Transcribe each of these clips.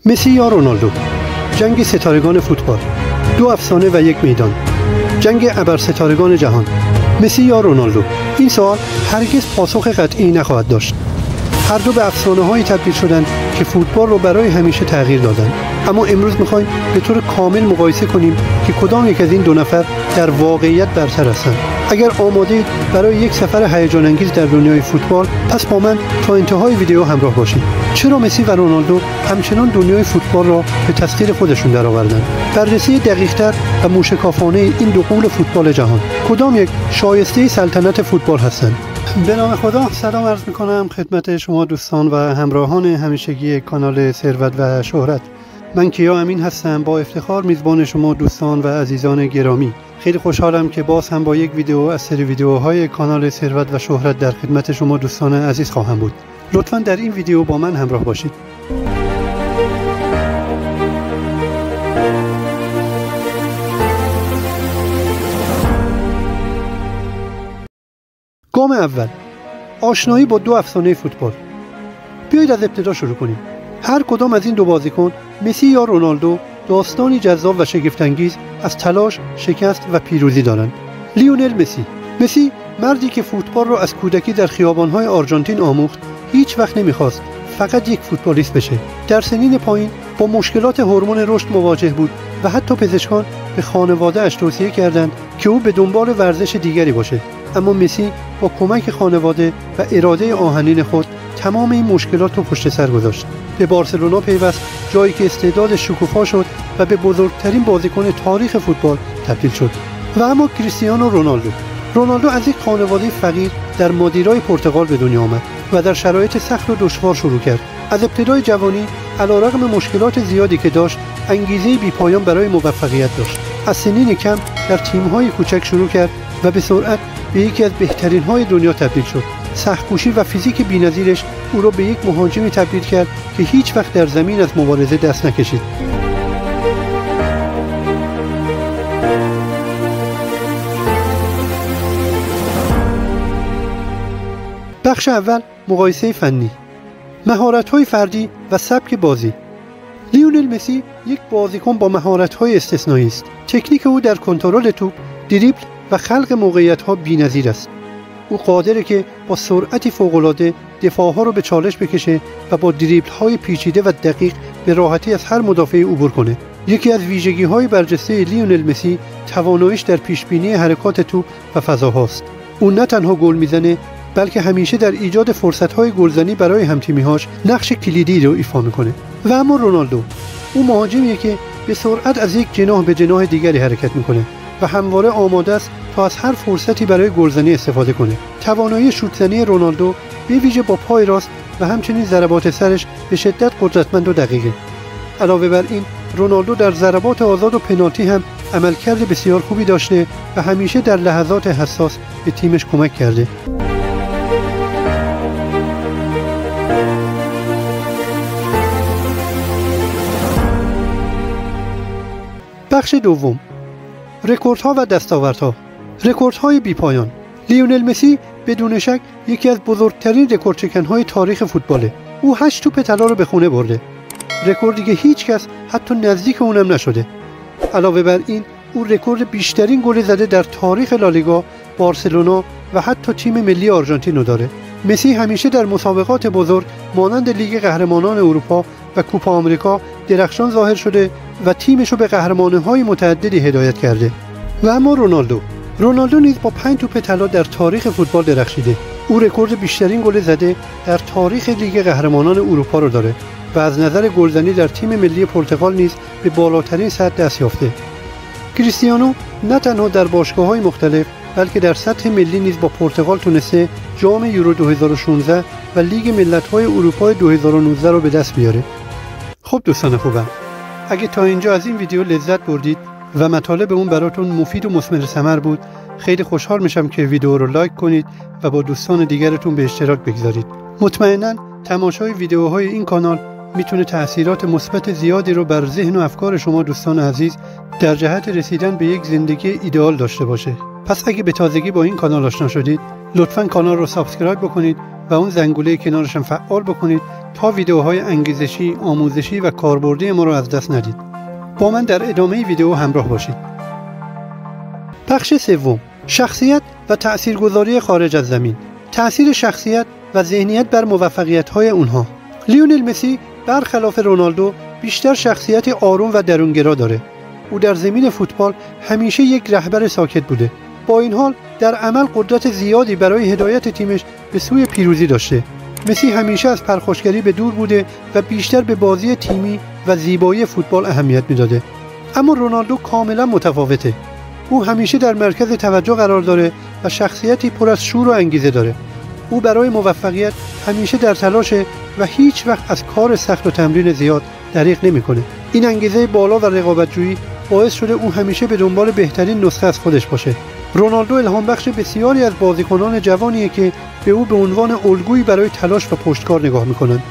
مسی یا رونالدو، جنگ ستارگان فوتبال، دو افسانه و یک میدان، جنگ ابرستارگان جهان. مسی یا رونالدو؟ این سوال هرگز پاسخ قطعی نخواهد داشت. هر دو به افسانه‌هایی تبدیل شدند که فوتبال رو برای همیشه تغییر دادند. اما امروز می‌خوایم به طور کامل مقایسه کنیم که کدام یک از این دو نفر در واقعیت برتر هستند. اگر آماده برای یک سفر هیجان انگیز در دنیای فوتبال، پس با من تا انتهای ویدیو همراه باشید. چرا مسی و رونالدو همچنان دنیای فوتبال را به تسخیر خودشون درآوردند؟ بررسی دقیق‌تر و موشکافانه این دو غول فوتبال جهان. کدام یک شایسته سلطنت فوتبال هستند؟ به نام خدا سلام عرض می‌کنم خدمت شما دوستان و همراهان همیشگی کانال ثروت و شهرت. من کیا امین هستم، با افتخار میزبان شما دوستان و عزیزان گرامی. خیلی خوشحالم که باز هم با یک ویدیو از سری ویدیوهای کانال ثروت و شهرت در خدمت شما دوستان عزیز خواهم بود. لطفاً در این ویدیو با من همراه باشید. گام اول، آشنایی با دو افسانه فوتبال. بیایید از ابتدا شروع کنیم. هر کدام از این دو بازیکن، مسی یا رونالدو، داستانی جذاب و شگفت‌انگیز از تلاش، شکست و پیروزی دارند. لیونل مسی مردی که فوتبال را از کودکی در خیابان‌های آرژانتین آموخت، هیچ وقت نمی‌خواست فقط یک فوتبالیست بشه. در سنین پایین با مشکلات هورمون رشد مواجه بود و حتی پزشکان به خانواده‌اش توصیه کردند که او به دنبال ورزش دیگری باشه. اما مسی با کمک خانواده و اراده آهنین خود تمام این مشکلات رو پشت سر گذاشت. به بارسلونا پیوست، جایی که استعداد شکوفا شد و به بزرگترین بازیکن تاریخ فوتبال تبدیل شد. و اما کریستیانو رونالدو از یک خانواده فقیر در مادیرای پرتغال به دنیا آمد و در شرایط سخت و دشوار شروع کرد. از ابتدای جوانی علیرغم مشکلات زیادی که داشت، انگیزه بی‌پایان برای موفقیت داشت. از سنین کم در تیم‌های کوچک شروع کرد و به سرعت به یکی از بهترین‌های دنیا تبدیل شد. سخت‌کوشی و فیزیک بی‌نظیرش او را به یک مهاجمی تبدیل کرد که هیچ وقت در زمین از مبارزه دست نکشید. بخش اول، مقایسه فنی، مهارت‌های فردی و سبک بازی. لیونل مسی یک بازیکن با مهارت‌های استثنایی است. تکنیک او در کنترل توپ، دریبل و خلق موقعیت‌ها بی‌نظیر است. او قادره که با سرعتی فوق‌العاده دفاع‌ها رو به چالش بکشه و با دریبل‌های پیچیده و دقیق به راحتی از هر مدافعی عبور کنه. یکی از ویژگی‌های برجسته لیونل مسی تواناییش در پیشبینی حرکات توپ و فضاهاست. او نه تنها گل میزنه، بلکه همیشه در ایجاد فرصت‌های گلزنی برای هم‌تیمی‌هاش نقش کلیدی رو ایفا می‌کنه. و اما رونالدو، او مهاجمیه که به سرعت از یک جناح به جناح دیگری حرکت می‌کنه و همواره آماده است تا از هر فرصتی برای گلزنی استفاده کنه. توانایی شوت‌زنی رونالدو به ویژه با پای راست و همچنین ضربات سرش به شدت قدرتمند و دقیقه. علاوه بر این، رونالدو در ضربات آزاد و پنالتی هم عملکرد بسیار خوبی داشته و همیشه در لحظات حساس به تیمش کمک کرده. بخش دوم، رکوردها و دستاوردها. رکوردهای بی‌پایان. لیونل مسی بدون شک یکی از بزرگترین رکوردچکن‌های تاریخ فوتباله. او 8 توپ طلا رو به خونه برده، رکوردی که هیچ کس حتی نزدیک اونم نشده. علاوه بر این، او رکورد بیشترین گل زده در تاریخ لالیگا، بارسلونا و حتی تیم ملی آرژانتین رو داره. مسی همیشه در مسابقات بزرگ مانند لیگ قهرمانان اروپا و کوپا آمریکا درخشان ظاهر شده و تیمش رو به قهرمانی‌های متعددی هدایت کرده. و اما رونالدو نیز با 5 توپ طلا در تاریخ فوتبال درخشیده. او رکورد بیشترین گل زده در تاریخ لیگ قهرمانان اروپا رو داره و از نظر گلزنی در تیم ملی پرتغال نیز به بالاترین سطح دست یافته. کریستیانو نه تنها در باشگاه‌های مختلف، بلکه در سطح ملی نیز با پرتغال تونسته جام یورو 2016 و لیگ ملت‌های اروپا 2019 رو به دست بیاره. خب دوستان خوبم، اگه تا اینجا از این ویدیو لذت بردید و مطالب اون براتون مفید و مثمر ثمر بود، خیلی خوشحال میشم که ویدیو رو لایک کنید و با دوستان دیگرتون به اشتراک بگذارید. مطمئناً تماشای ویدیوهای این کانال میتونه تأثیرات مثبت زیادی رو بر ذهن و افکار شما دوستان عزیز در جهت رسیدن به یک زندگی ایدئال داشته باشه. پس اگه به تازگی با این کانال آشنا شدید، لطفاً کانال رو سابسکرایب بکنید و اون زنگوله کنارش هم فعال بکنید تا ویدیوهای انگیزشی، آموزشی و کاربردی ما رو از دست ندید. با من در ادامه ویدیو همراه باشید. بخش سوم، شخصیت و تأثیرگذاری خارج از زمین. تأثیر شخصیت و ذهنیت بر موفقیت‌های اونها. لیونل مسی برخلاف رونالدو بیشتر شخصیت آروم و درونگرا داره. او در زمین فوتبال همیشه یک رهبر ساکت بوده. با این حال در عمل قدرت زیادی برای هدایت تیمش به سوی پیروزی داشته. مسی همیشه از پرخاشگری به دور بوده و بیشتر به بازی تیمی و زیبایی فوتبال اهمیت میداده. اما رونالدو کاملا متفاوته. او همیشه در مرکز توجه قرار داره و شخصیتی پر از شور و انگیزه داره. او برای موفقیت همیشه در تلاشه و هیچ وقت از کار سخت و تمرین زیاد دریغ نمیکنه. این انگیزه بالا و رقابت‌جویی باعث شده او همیشه به دنبال بهترین نسخه از خودش باشه. رونالدو الهام بخش بسیاری از بازیکنان جوانیه که به او به عنوان الگویی برای تلاش و پشتکار نگاه میکنن.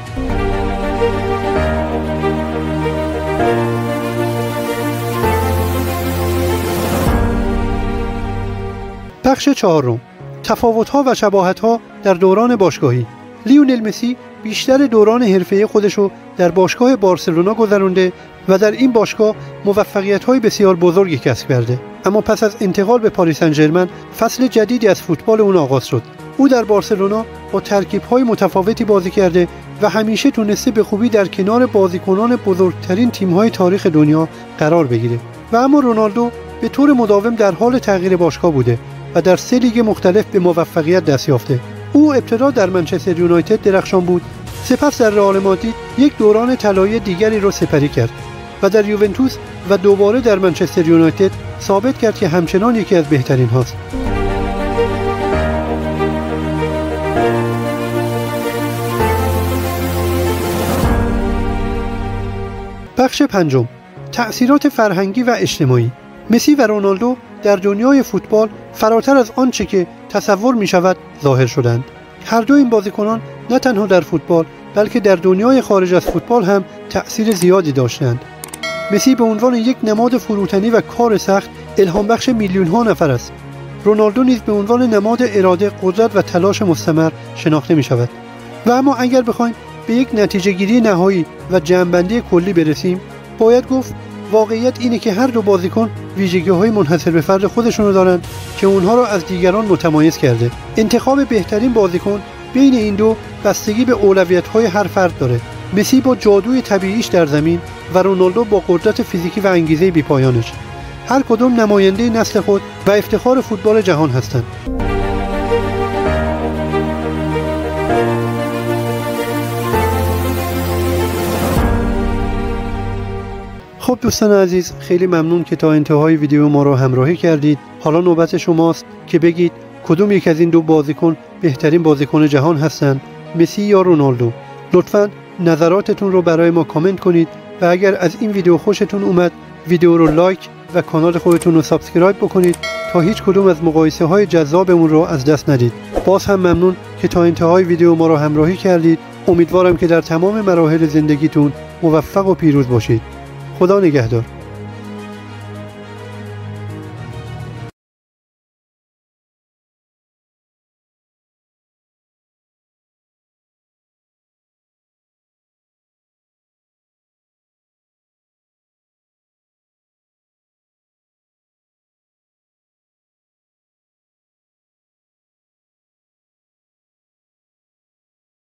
بخش چهارم، تفاوت‌ها و شباهت‌ها در دوران باشگاهی. لیونل مسی بیشتر دوران حرفه‌ای خودشو در باشگاه بارسلونا گذرونده و در این باشگاه موفقیت‌های بسیار بزرگی کسب کرده. اما پس از انتقال به پاریس سن ژرمن فصل جدیدی از فوتبال اون آغاز شد. او در بارسلونا با ترکیب‌های متفاوتی بازی کرده و همیشه تونسته به خوبی در کنار بازیکنان بزرگترین تیم‌های تاریخ دنیا قرار بگیره. و اما رونالدو به طور مداوم در حال تغییر باشگاه بوده و در 3 لیگ مختلف به موفقیت دست یافته. او ابتدا در منچستر یونایتد درخشان بود، سپس در رئال مادرید یک دوران طلایی دیگری را سپری کرد و در یوونتوس و دوباره در منچستر یونایتد ثابت کرد که همچنان یکی از بهترین هاست. بخش پنجم، تأثیرات فرهنگی و اجتماعی. مسی و رونالدو در دنیای فوتبال فراتر از آنچه که تصور می شود ظاهر شدند. هر دو این بازیکنان نه تنها در فوتبال بلکه در دنیای خارج از فوتبال هم تأثیر زیادی داشتند. مسی به عنوان یک نماد فروتنی و کار سخت الهام بخش میلیون ها نفر است. رونالدو نیز به عنوان نماد اراده، قدرت و تلاش مستمر شناخته می شود. و اما اگر بخوایم به یک نتیجه گیری نهایی و جمع‌بندی کلی برسیم، باید گفت واقعیت اینه که هر دو بازیکن ویژگی‌های منحصر به فرد خودشون رو دارن که اونها رو از دیگران متمایز کرده. انتخاب بهترین بازیکن بین این دو بستگی به اولویت‌های هر فرد داره. مسی با جادوی طبیعیش در زمین و رونالدو با قدرت فیزیکی و انگیزه بی‌پایانش. هر کدوم نماینده نسل خود و افتخار فوتبال جهان هستند. خب دوستان عزیز، خیلی ممنون که تا انتهای ویدیو ما رو همراهی کردید. حالا نوبت شماست که بگید کدوم یک از این دو بازیکن بهترین بازیکن جهان هستند، مسی یا رونالدو. لطفاً نظراتتون رو برای ما کامنت کنید و اگر از این ویدیو خوشتون اومد ویدیو رو لایک و کانال خودتون رو سابسکرایب بکنید تا هیچ کدوم از مقایسه های جذابمون رو از دست ندید. باز هم ممنون که تا انتهای ویدیو ما رو همراهی کردید. امیدوارم که در تمام مراحل زندگیتون موفق و پیروز باشید. خدا نگهدار.